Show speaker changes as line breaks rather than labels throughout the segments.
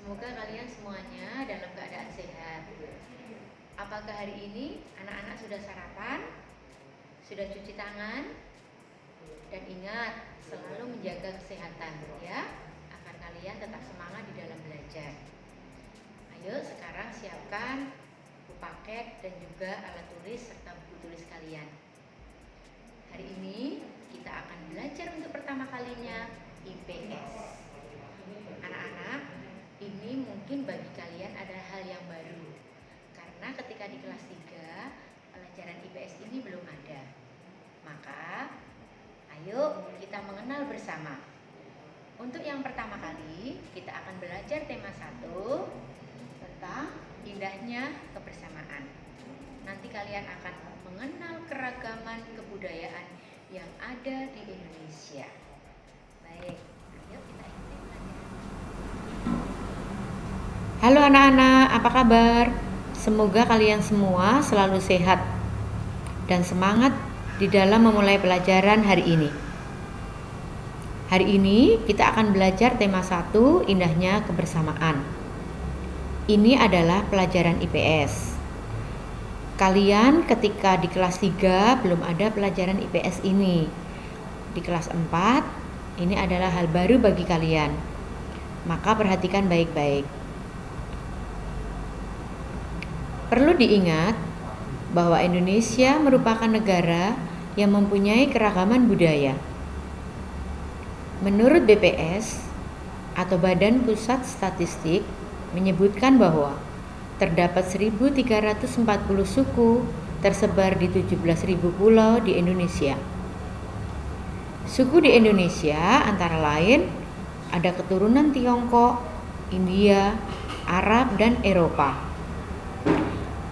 Semoga kalian semuanya dalam keadaan sehat. Apakah hari ini anak-anak sudah sarapan? Sudah cuci tangan? Dan ingat, selalu menjaga kesehatan ya, agar kalian tetap semangat di dalam belajar. Ayo sekarang siapkan buku paket dan juga alat tulis serta buku tulis kalian. Hari ini kita akan belajar untuk pertama kalinya IPS. Anak-anak, ini mungkin bagi kalian adalah hal yang baru, karena ketika di kelas 3 pelajaran IPS ini belum ada. Maka ayo kita mengenal bersama. Untuk yang pertama kali kita akan belajar tema 1 tentang indahnya kebersamaan. Nanti kalian akan mengenal keragaman kebudayaan yang ada di Indonesia. Baik, ayo kita ikuti pelajaran. Halo anak-anak, apa kabar? Semoga kalian semua selalu sehat dan semangat di dalam memulai pelajaran hari ini. Hari ini kita akan belajar tema 1, indahnya kebersamaan. Ini adalah pelajaran IPS. Kalian ketika di kelas 3 belum ada pelajaran IPS ini. Di kelas 4 ini adalah hal baru bagi kalian. Maka perhatikan baik-baik. Perlu diingat bahwa Indonesia merupakan negara yang mempunyai keragaman budaya. Menurut BPS atau Badan Pusat Statistik menyebutkan bahwa terdapat 1.340 suku tersebar di 17.000 pulau di Indonesia. Suku di Indonesia antara lain ada keturunan Tiongkok, India, Arab, dan Eropa.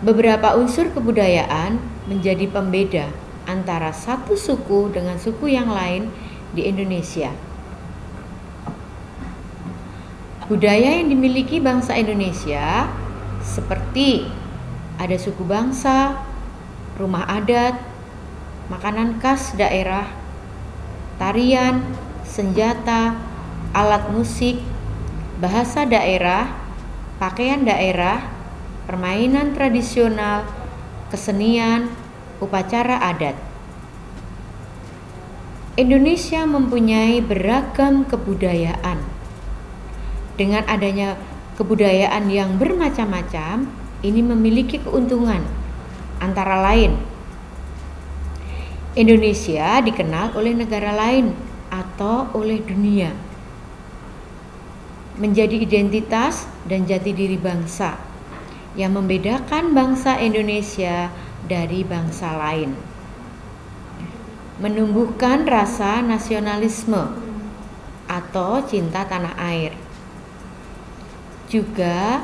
Beberapa unsur kebudayaan menjadi pembeda antara satu suku dengan suku yang lain di Indonesia. Budaya yang dimiliki bangsa Indonesia seperti ada suku bangsa, rumah adat, makanan khas daerah, tarian, senjata, alat musik, bahasa daerah, pakaian daerah, permainan tradisional, kesenian, upacara adat. Indonesia mempunyai beragam kebudayaan. Dengan adanya kebudayaan yang bermacam-macam, ini memiliki keuntungan. Antara lain, Indonesia dikenal oleh negara lain atau oleh dunia, menjadi identitas dan jati diri bangsa yang membedakan bangsa Indonesia dari bangsa lain, menumbuhkan rasa nasionalisme atau cinta tanah air. Juga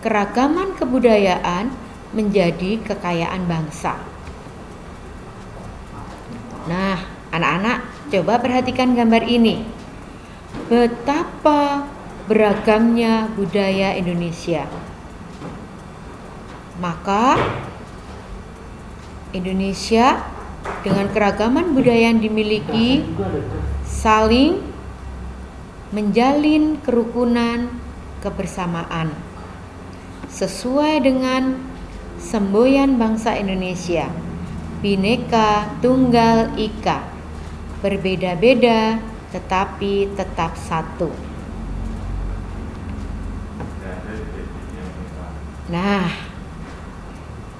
keragaman kebudayaan menjadi kekayaan bangsa. Nah, anak-anak, coba perhatikan gambar ini. Betapa beragamnya budaya Indonesia. Maka Indonesia dengan keragaman budaya yang dimiliki saling menjalin kerukunan kebersamaan sesuai dengan semboyan bangsa Indonesia, Bhinneka Tunggal Ika, berbeda-beda tetapi tetap satu. Nah,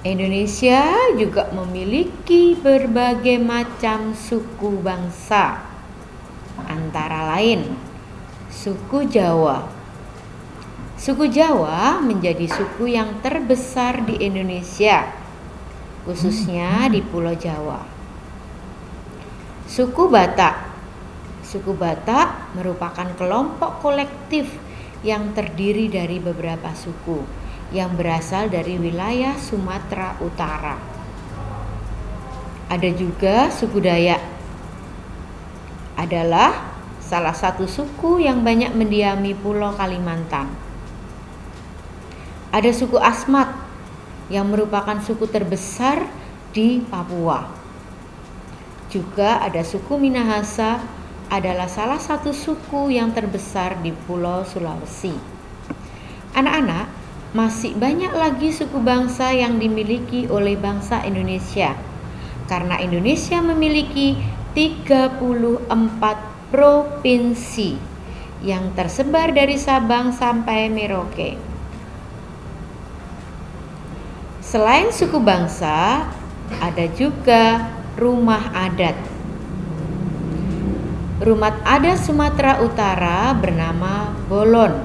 Indonesia juga memiliki berbagai macam suku bangsa, antara lain suku Jawa. Suku Jawa menjadi suku yang terbesar di Indonesia, khususnya di Pulau Jawa. Suku Batak. Suku Batak merupakan kelompok kolektif yang terdiri dari beberapa suku yang berasal dari wilayah Sumatera Utara. Ada juga suku Dayak. Adalah salah satu suku yang banyak mendiami Pulau Kalimantan. Ada suku Asmat yang merupakan suku terbesar di Papua. Juga ada suku Minahasa, adalah salah satu suku yang terbesar di Pulau Sulawesi. Anak-anak, masih banyak lagi suku bangsa yang dimiliki oleh bangsa Indonesia. Karena Indonesia memiliki 34 provinsi yang tersebar dari Sabang sampai Merauke. Selain suku bangsa, ada juga rumah adat. Rumah adat Sumatera Utara bernama Bolon.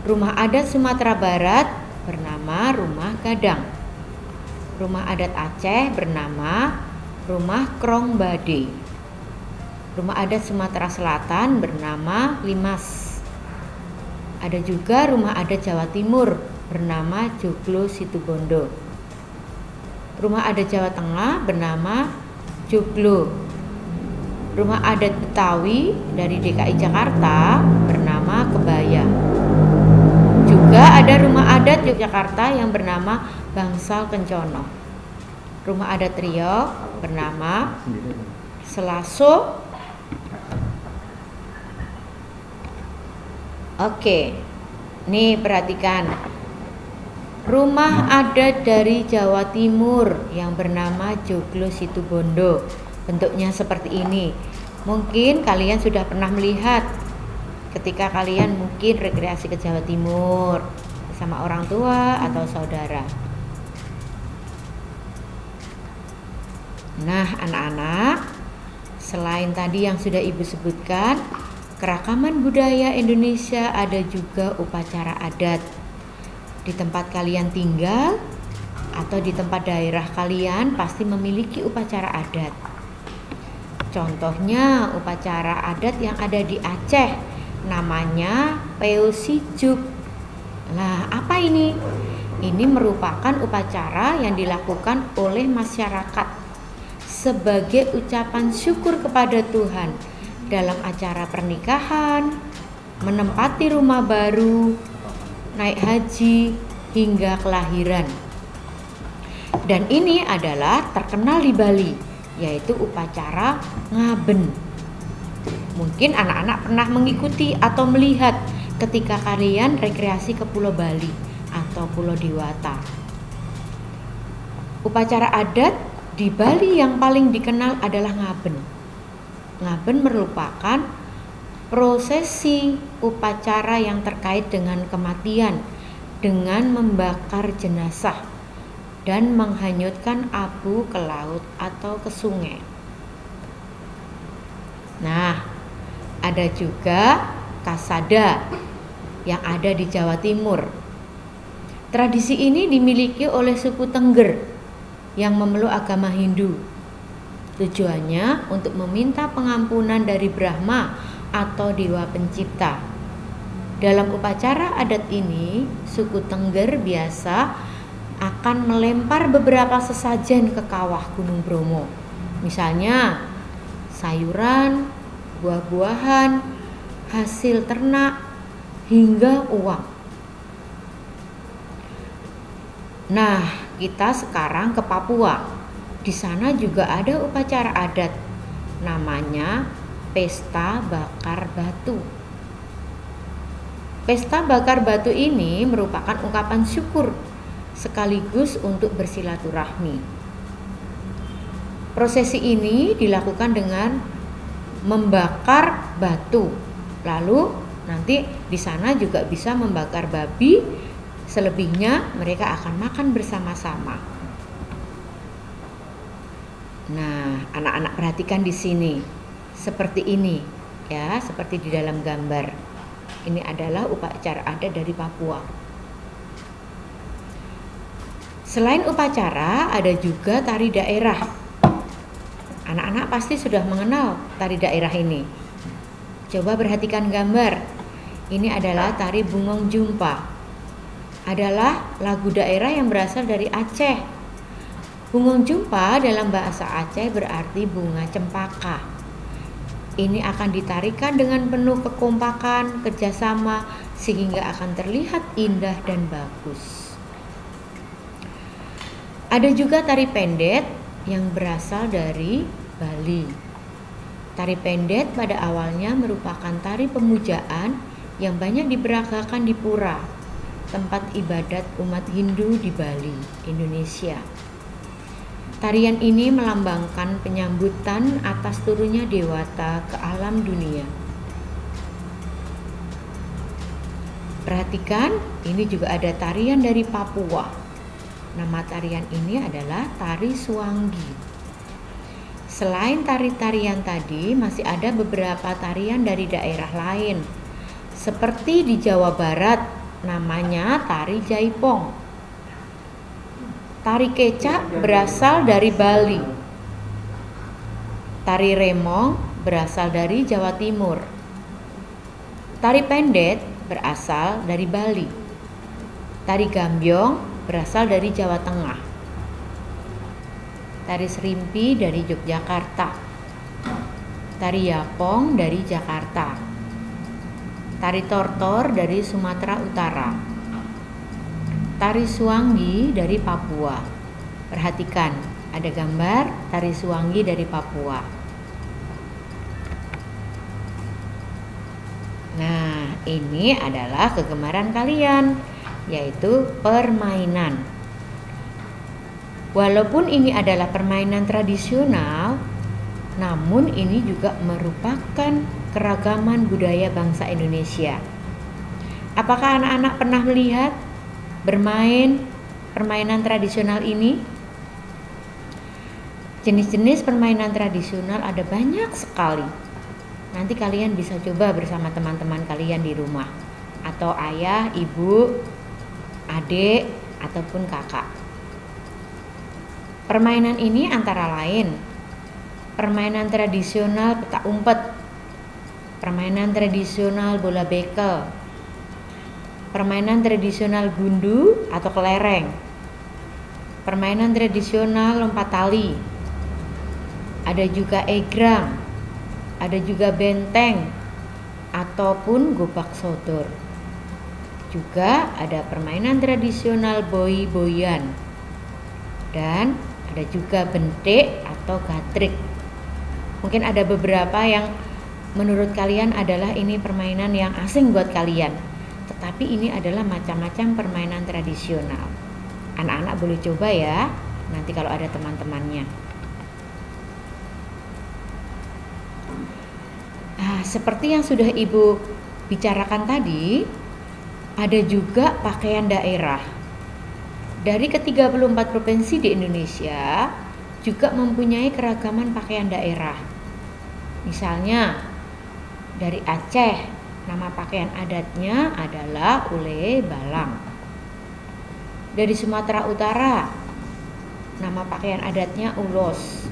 Rumah adat Sumatera Barat bernama Rumah Gadang. Rumah adat Aceh bernama Rumah Krong Bade. Rumah adat Sumatera Selatan bernama Limas. Ada juga rumah adat Jawa Timur bernama Joglo Situbondo. Rumah adat Jawa Tengah bernama Joglo. Rumah adat Betawi dari DKI Jakarta bernama Kebaya. Juga ada rumah adat Yogyakarta yang bernama Bangsal Kencono. Rumah adat Riau bernama Selaso. Oke, nih perhatikan. Rumah adat dari Jawa Timur yang bernama Joglo Situbondo. Bentuknya seperti ini. Mungkin kalian sudah pernah melihat ketika kalian mungkin rekreasi ke Jawa Timur sama orang tua atau saudara. Nah, anak-anak, selain tadi yang sudah Ibu sebutkan, keragaman budaya Indonesia, ada juga upacara adat. Di tempat kalian tinggal atau di tempat daerah kalian pasti memiliki upacara adat. Contohnya upacara adat yang ada di Aceh, namanya Peosijuk. Nah, apa ini? Ini merupakan upacara yang dilakukan oleh masyarakat sebagai ucapan syukur kepada Tuhan dalam acara pernikahan, menempati rumah baru, naik haji, hingga kelahiran. Dan ini adalah terkenal di Bali, yaitu upacara ngaben. Mungkin anak-anak pernah mengikuti atau melihat ketika kalian rekreasi ke Pulau Bali atau Pulau Dewata. Upacara adat di Bali yang paling dikenal adalah ngaben. Ngaben merupakan prosesi upacara yang terkait dengan kematian dengan membakar jenazah dan menghanyutkan abu ke laut atau ke sungai. Nah, ada juga kasada yang ada di Jawa Timur. Tradisi ini dimiliki oleh suku Tengger yang memeluk agama Hindu. Tujuannya untuk meminta pengampunan dari Brahma atau Dewa Pencipta. Dalam upacara adat ini, suku Tengger biasa akan melempar beberapa sesajen ke kawah Gunung Bromo. Misalnya sayuran, buah-buahan, hasil ternak, hingga uang. Nah, kita sekarang ke Papua. Di sana juga ada upacara adat, namanya Pesta Bakar Batu. Pesta Bakar Batu ini merupakan ungkapan syukur sekaligus untuk bersilaturahmi. Prosesi ini dilakukan dengan membakar batu. Lalu nanti di sana juga bisa membakar babi. Selebihnya mereka akan makan bersama-sama. Nah, anak-anak perhatikan di sini. Seperti ini, ya, seperti di dalam gambar. Ini adalah upacara adat dari Papua. Selain upacara, ada juga tari daerah. Anak-anak pasti sudah mengenal tari daerah ini. Coba perhatikan gambar. Ini adalah tari Bungong Jumpa. Adalah lagu daerah yang berasal dari Aceh. Bungong Jumpa dalam bahasa Aceh berarti bunga cempaka. Ini akan ditarikan dengan penuh kekompakan, kerjasama, sehingga akan terlihat indah dan bagus. Ada juga tari pendet yang berasal dari Bali. Tari pendet pada awalnya merupakan tari pemujaan yang banyak diperagakan di pura, tempat ibadat umat Hindu di Bali, Indonesia. Tarian ini melambangkan penyambutan atas turunnya dewata ke alam dunia. Perhatikan, ini juga ada tarian dari Papua. Nama tarian ini adalah tari Suanggi. Selain tari-tarian tadi, masih ada beberapa tarian dari daerah lain. Seperti di Jawa Barat, namanya tari Jaipong. Tari kecak berasal dari Bali. Tari remong berasal dari Jawa Timur. Tari pendet berasal dari Bali. Tari gambyong berasal dari Jawa Tengah. Tari serimpi dari Yogyakarta. Tari yapong dari Jakarta. Tari tortor dari Sumatera Utara. Tari Suanggi dari Papua. Perhatikan, ada gambar tari Suanggi dari Papua. Nah, ini adalah kegemaran kalian, yaitu permainan. Walaupun ini adalah permainan tradisional, namun ini juga merupakan keragaman budaya bangsa Indonesia. Apakah anak-anak pernah melihat bermain permainan tradisional ini? Jenis-jenis permainan tradisional ada banyak sekali. Nanti kalian bisa coba bersama teman-teman kalian di rumah, atau ayah, ibu, adik, ataupun kakak. Permainan ini antara lain permainan tradisional petak umpet, permainan tradisional bola bekel, permainan tradisional gundu atau kelereng, permainan tradisional lompat tali, ada juga egrang, ada juga benteng ataupun gobak sodor. Juga ada permainan tradisional boi-boian, dan ada juga bentik atau gatrik. Mungkin ada beberapa yang menurut kalian adalah ini permainan yang asing buat kalian, tetapi ini adalah macam-macam permainan tradisional. Anak-anak boleh coba ya, nanti kalau ada teman-temannya. Seperti yang sudah Ibu bicarakan tadi, ada juga pakaian daerah. Dari ke-34 provinsi di Indonesia juga mempunyai keragaman pakaian daerah. Misalnya dari Aceh, nama pakaian adatnya adalah ule balang. Dari Sumatera Utara, nama pakaian adatnya ulos.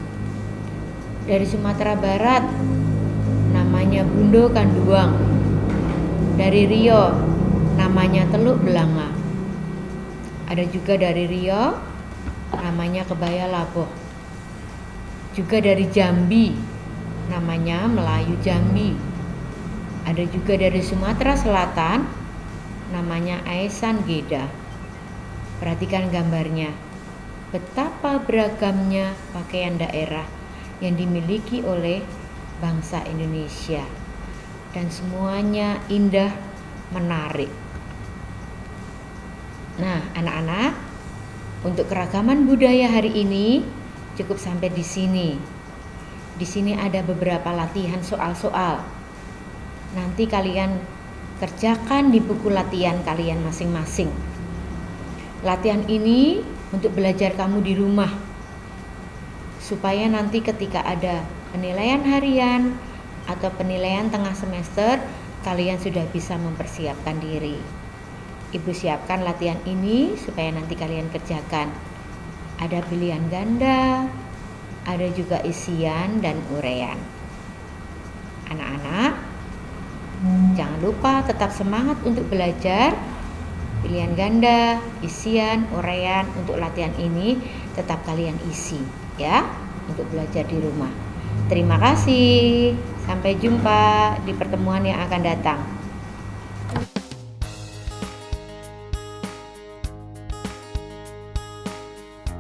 Dari Sumatera Barat, namanya bundo kanduang. Dari Riau, namanya teluk belanga. Ada juga dari Riau, namanya kebaya laboh. Juga dari Jambi, namanya Melayu Jambi. Ada juga dari Sumatera Selatan, namanya Aisan Geda. Perhatikan gambarnya, betapa beragamnya pakaian daerah yang dimiliki oleh bangsa Indonesia, dan semuanya indah, menarik. Nah, anak-anak, untuk keragaman budaya hari ini cukup sampai di sini. Di sini ada beberapa latihan soal-soal. Nanti kalian kerjakan di buku latihan kalian masing-masing. Latihan ini untuk belajar kamu di rumah, supaya nanti ketika ada penilaian harian atau penilaian tengah semester, kalian sudah bisa mempersiapkan diri. Ibu siapkan latihan ini supaya nanti kalian kerjakan. Ada pilihan ganda, ada juga isian dan uraian. Anak-anak, jangan lupa tetap semangat untuk belajar. Pilihan ganda, isian, uraian untuk latihan ini tetap kalian isi ya, untuk belajar di rumah. Terima kasih. Sampai jumpa di pertemuan yang akan datang.